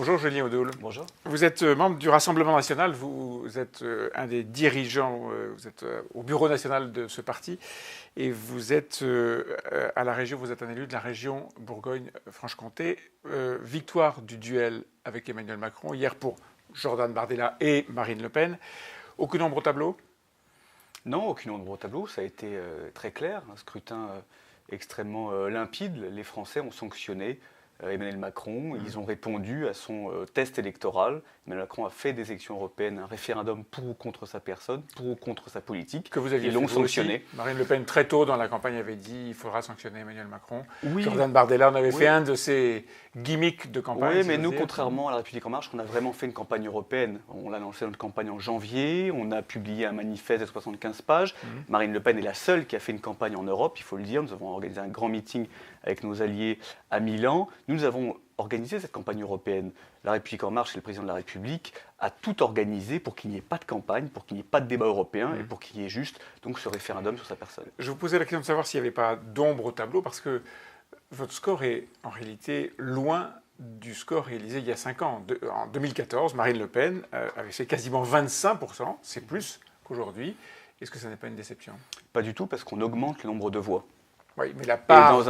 Bonjour Julien Odoul. Bonjour. Vous êtes membre du Rassemblement national, vous êtes un des dirigeants, vous êtes au bureau national de ce parti et vous êtes à la région, vous êtes un élu de la région Bourgogne-Franche-Comté. Victoire du duel avec Emmanuel Macron hier pour Jordan Bardella et Marine Le Pen. Aucun ombre au tableau? Non, aucune ombre au tableau, ça a été très clair, un scrutin extrêmement limpide. Les Français ont sanctionné Emmanuel Macron, ils ont répondu à son test électoral. Emmanuel Macron a fait des élections européennes un référendum pour ou contre sa personne, pour ou contre sa politique. Que vous aviez l'ont sanctionné. Aussi. Marine Le Pen, très tôt dans la campagne, avait dit il faudra sanctionner Emmanuel Macron. Oui. Jordan Bardella en avait fait un de ses gimmicks de campagne. Oui, mais nous, contrairement à la République En Marche, on a vraiment fait une campagne européenne. On l'a lancé notre campagne en janvier, on a publié un manifeste de 75 pages. Marine Le Pen est la seule qui a fait une campagne en Europe, il faut le dire. Nous avons organisé un grand meeting avec nos alliés à Milan. Nous avons organisé cette campagne européenne. La République En Marche et le président de la République a tout organisé pour qu'il n'y ait pas de campagne, pour qu'il n'y ait pas de débat européen et pour qu'il y ait juste donc, ce référendum sur sa personne. Je vous posais la question de savoir s'il n'y avait pas d'ombre au tableau, parce que votre score est en réalité loin du score réalisé il y a 5 ans. En 2014, Marine Le Pen avait fait quasiment 25%, c'est plus qu'aujourd'hui. Est-ce que ça n'est pas une déception? Pas du tout, parce qu'on augmente le nombre de voix. Oui, mais la part,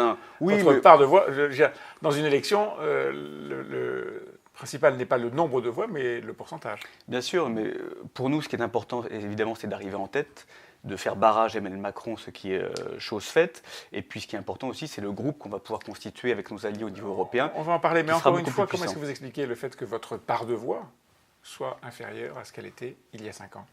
part de voix, dans une élection, le principal n'est pas le nombre de voix, mais le pourcentage. Bien sûr, mais pour nous, ce qui est important, évidemment, c'est d'arriver en tête, de faire barrage à Emmanuel Macron, ce qui est chose faite. Et puis, ce qui est important aussi, c'est le groupe qu'on va pouvoir constituer avec nos alliés au niveau européen. On va en parler, mais encore une fois, comment est-ce que vous expliquez le fait que votre part de voix soit inférieure à ce qu'elle était il y a 5 ans?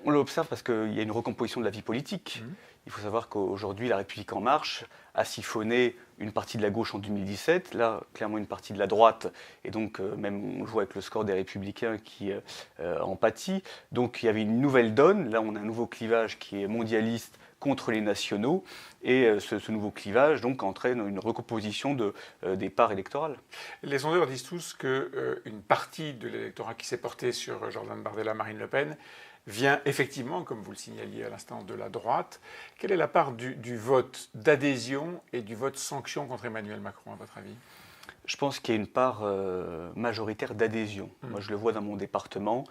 On l'observe parce qu'il y a une recomposition de la vie politique. Il faut savoir qu'aujourd'hui, la République En Marche a siphonné une partie de la gauche en 2017, là, clairement une partie de la droite, et donc même on joue avec le score des Républicains qui en pâtit. Donc il y avait une nouvelle donne, là on a un nouveau clivage qui est mondialiste contre les nationaux, et ce nouveau clivage donc entraîne une recomposition des parts électorales. Les sondeurs disent tous qu'une partie de l'électorat qui s'est porté sur Jordan Bardella, Marine Le Pen, vient effectivement, comme vous le signaliez à l'instant, de la droite. Quelle est la part du vote d'adhésion et du vote sanction contre Emmanuel Macron, à votre avis? Je pense qu'il y a une part majoritaire d'adhésion. Moi, je le vois dans mon département,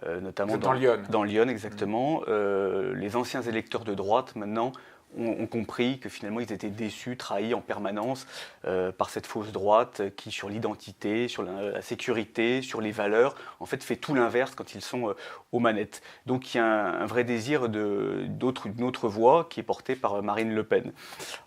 notamment dans Lyon. Dans Lyon, exactement. Les anciens électeurs de droite, maintenant, ont compris que finalement ils étaient déçus, trahis en permanence par cette fausse droite qui, sur l'identité, sur la sécurité, sur les valeurs, en fait fait tout l'inverse quand ils sont aux manettes. Donc il y a un vrai désir d'une autre voix qui est portée par Marine Le Pen.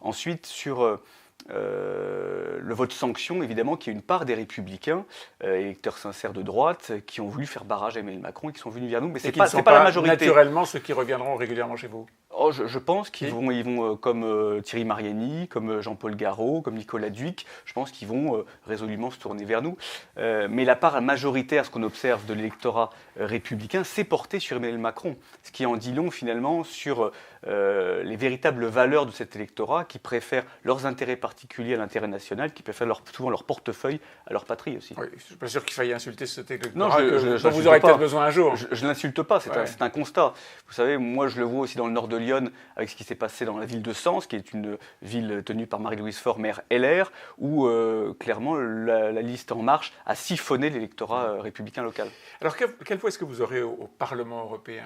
Ensuite, sur le vote sanction, évidemment, qu'il y a une part des Républicains, électeurs sincères de droite, qui ont voulu faire barrage à Emmanuel Macron et qui sont venus vers nous, mais ce n'est pas la majorité. Naturellement, ceux qui reviendront régulièrement chez vous. Je pense qu'ils vont comme Thierry Mariani, comme Jean-Paul Garot, comme Nicolas Dhuicq, je pense qu'ils vont résolument se tourner vers nous. Mais la part majoritaire, ce qu'on observe de l'électorat républicain, c'est porté sur Emmanuel Macron, ce qui en dit long finalement sur les véritables valeurs de cet électorat qui préfèrent leurs intérêts particuliers à l'intérêt national, qui préfèrent souvent leur portefeuille à leur patrie aussi. Oui, je ne suis pas sûr qu'il faille insulter cet électorat dont vous aurez peut-être besoin un jour. Je ne l'insulte pas, c'est un constat. Vous savez, moi je le vois aussi dans le nord de Lyon, avec ce qui s'est passé dans la ville de Sens, qui est une ville tenue par Marie-Louise Faure, maire LR, où clairement la liste En Marche a siphonné l'électorat républicain local. Alors quelle voix est-ce que vous aurez au Parlement européen?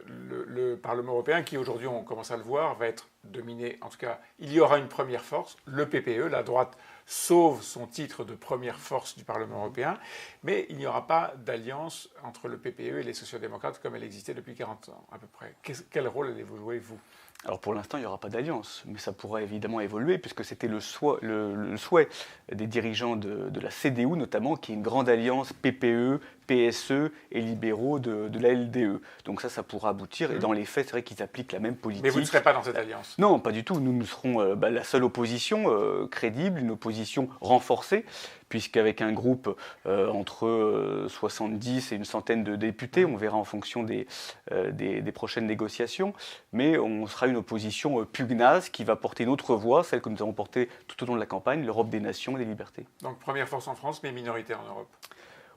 Le Parlement européen, qui aujourd'hui, on commence à le voir, va être dominé, en tout cas, il y aura une première force, le PPE, la droite sauve son titre de première force du Parlement européen, mais il n'y aura pas d'alliance entre le PPE et les sociodémocrates comme elle existait depuis 40 ans à peu près. Quel rôle allez-vous jouer, vous? Alors pour l'instant, il n'y aura pas d'alliance, mais ça pourra évidemment évoluer, puisque c'était le souhait des dirigeants de la CDU notamment, qui est une grande alliance PPE, PSE et libéraux de la LDE. Donc ça pourra aboutir, et dans les faits, c'est vrai qu'ils appliquent la même politique. Mais vous ne serez pas dans cette alliance? Non, pas du tout. Nous serons la seule opposition crédible, une opposition renforcée, puisqu'avec un groupe entre 70 et une centaine de députés, on verra en fonction des prochaines négociations, mais on sera une opposition pugnace qui va porter une autre voix, celle que nous avons portée tout au long de la campagne, l'Europe des nations et des libertés. Donc première force en France, mais minoritaire en Europe?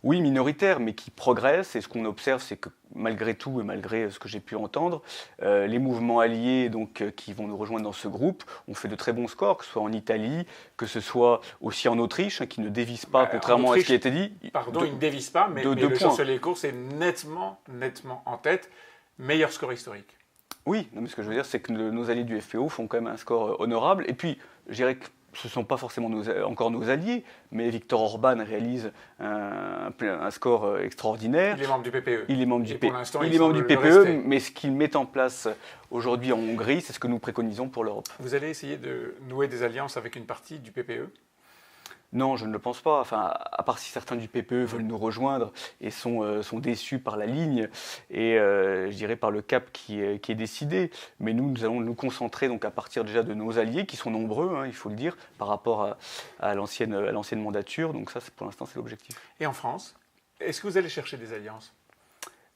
Oui, minoritaire, mais qui progresse. Et ce qu'on observe, c'est que malgré tout, et malgré ce que j'ai pu entendre, les mouvements alliés qui vont nous rejoindre dans ce groupe ont fait de très bons scores, que ce soit en Italie, que ce soit aussi en Autriche, qui ne dévisse pas, contrairement à ce qui a été dit. Pardon, il ne dévisse pas, mais le chancelier des courses est nettement en tête. Meilleur score historique. Oui, non, mais ce que je veux dire, c'est que nos alliés du FPO font quand même un score honorable. Et puis, je dirais que ce ne sont pas forcément encore nos alliés, mais Viktor Orban réalise un score extraordinaire. Il est membre du PPE. Il est membre du, pour l'instant, il est membre du PPE, mais ce qu'il met en place aujourd'hui en Hongrie, c'est ce que nous préconisons pour l'Europe. Vous allez essayer de nouer des alliances avec une partie du PPE ? Non, je ne le pense pas. Enfin, à part si certains du PPE veulent nous rejoindre et sont déçus par la ligne et je dirais par le cap qui est décidé. Mais nous allons nous concentrer donc à partir déjà de nos alliés qui sont nombreux, il faut le dire, par rapport à l'ancienne mandature. Donc ça, pour l'instant, c'est l'objectif. Et en France, est-ce que vous allez chercher des alliances ?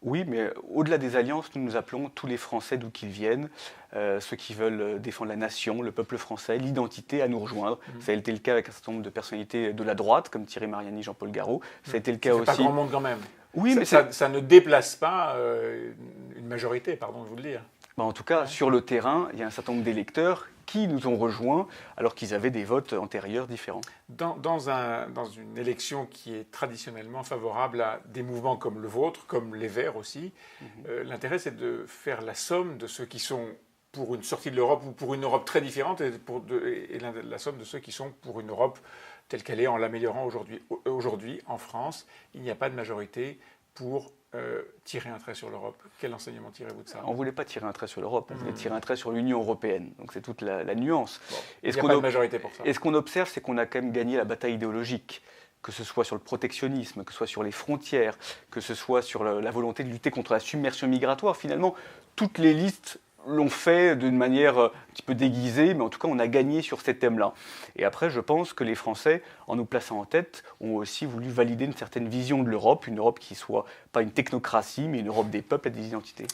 Oui, mais au-delà des alliances, nous appelons tous les Français d'où qu'ils viennent, ceux qui veulent défendre la nation, le peuple français, l'identité, à nous rejoindre. Ça a été le cas avec un certain nombre de personnalités de la droite, comme Thierry Mariani, Jean-Paul Garot. Ça a été le cas aussi. Pas grand monde quand même. Oui, mais ça ne déplace pas une majorité, pardon de vous le dire. En tout cas, sur le terrain, il y a un certain nombre d'électeurs qui nous ont rejoints alors qu'ils avaient des votes antérieurs différents. Dans une élection qui est traditionnellement favorable à des mouvements comme le vôtre, comme les Verts aussi, l'intérêt c'est de faire la somme de ceux qui sont pour une sortie de l'Europe ou pour une Europe très différente et la somme de ceux qui sont pour une Europe telle qu'elle est en l'améliorant aujourd'hui. Aujourd'hui, en France, il n'y a pas de majorité pour tirer un trait sur l'Europe. Quel enseignement tirez-vous de ça ? On ne voulait pas tirer un trait sur l'Europe, on voulait tirer un trait sur l'Union européenne. Donc c'est toute la nuance. Bon, il n'y a pas de majorité pour ça. Et ce qu'on observe, c'est qu'on a quand même gagné la bataille idéologique, que ce soit sur le protectionnisme, que ce soit sur les frontières, que ce soit sur la volonté de lutter contre la submersion migratoire. Finalement, toutes les listes l'ont fait d'une manière un petit peu déguisée, mais en tout cas, on a gagné sur ces thèmes-là. Et après, je pense que les Français, en nous plaçant en tête, ont aussi voulu valider une certaine vision de l'Europe, une Europe qui soit pas une technocratie, mais une Europe des peuples et des identités.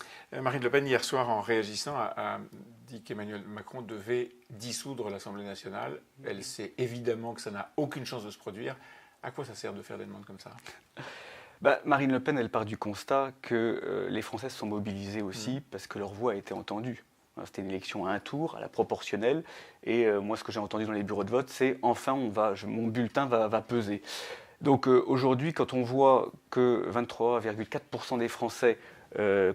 Marine Le Pen, hier soir, en réagissant, a dit qu'Emmanuel Macron devait dissoudre l'Assemblée nationale. Elle sait évidemment que ça n'a aucune chance de se produire. À quoi ça sert de faire des demandes comme ça ? Marine Le Pen, elle part du constat que les Français se sont mobilisés aussi parce que leur voix a été entendue. C'était une élection à un tour, à la proportionnelle. Et moi, ce que j'ai entendu dans les bureaux de vote, c'est enfin, mon bulletin va peser. Donc aujourd'hui, quand on voit que 23,4% des Français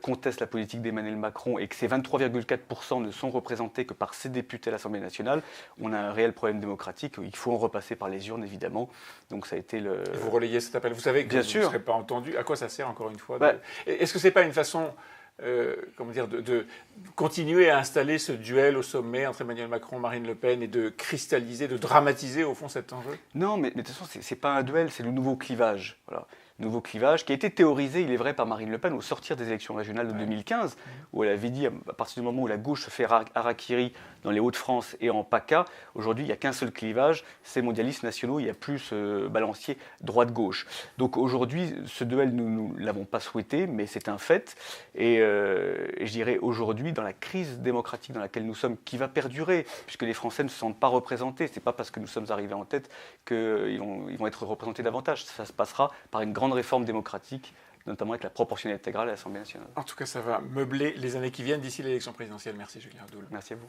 contestent la politique d'Emmanuel Macron et que ces 23,4% ne sont représentés que par ses députés à l'Assemblée nationale, on a un réel problème démocratique. Il faut en repasser par les urnes, évidemment. Donc ça a été le... Et vous relayez cet appel. Vous savez que Bien vous sûr. ne serez pas entendu. À quoi ça sert, encore une fois Est-ce que ce n'est pas une façon de continuer à installer ce duel au sommet entre Emmanuel Macron et Marine Le Pen et de cristalliser, de dramatiser, au fond, cet enjeu ? Non, mais de toute façon, ce n'est pas un duel, c'est le nouveau clivage. Voilà. Nouveau clivage qui a été théorisé, il est vrai, par Marine Le Pen au sortir des élections régionales de 2015, où elle avait dit, à partir du moment où la gauche se fait harakiri dans les Hauts-de-France et en PACA, aujourd'hui, il n'y a qu'un seul clivage, c'est mondialistes nationaux, il n'y a plus ce balancier droite-gauche. Donc aujourd'hui, ce duel, nous ne l'avons pas souhaité, mais c'est un fait. Et je dirais aujourd'hui, dans la crise démocratique dans laquelle nous sommes, qui va perdurer, puisque les Français ne se sentent pas représentés, ce n'est pas parce que nous sommes arrivés en tête qu'ils vont être représentés davantage. Ça se passera par une grande réforme démocratique, notamment avec la proportionnalité intégrale à l'Assemblée nationale. En tout cas, ça va meubler les années qui viennent d'ici l'élection présidentielle. Merci Julien Doul. Merci à vous.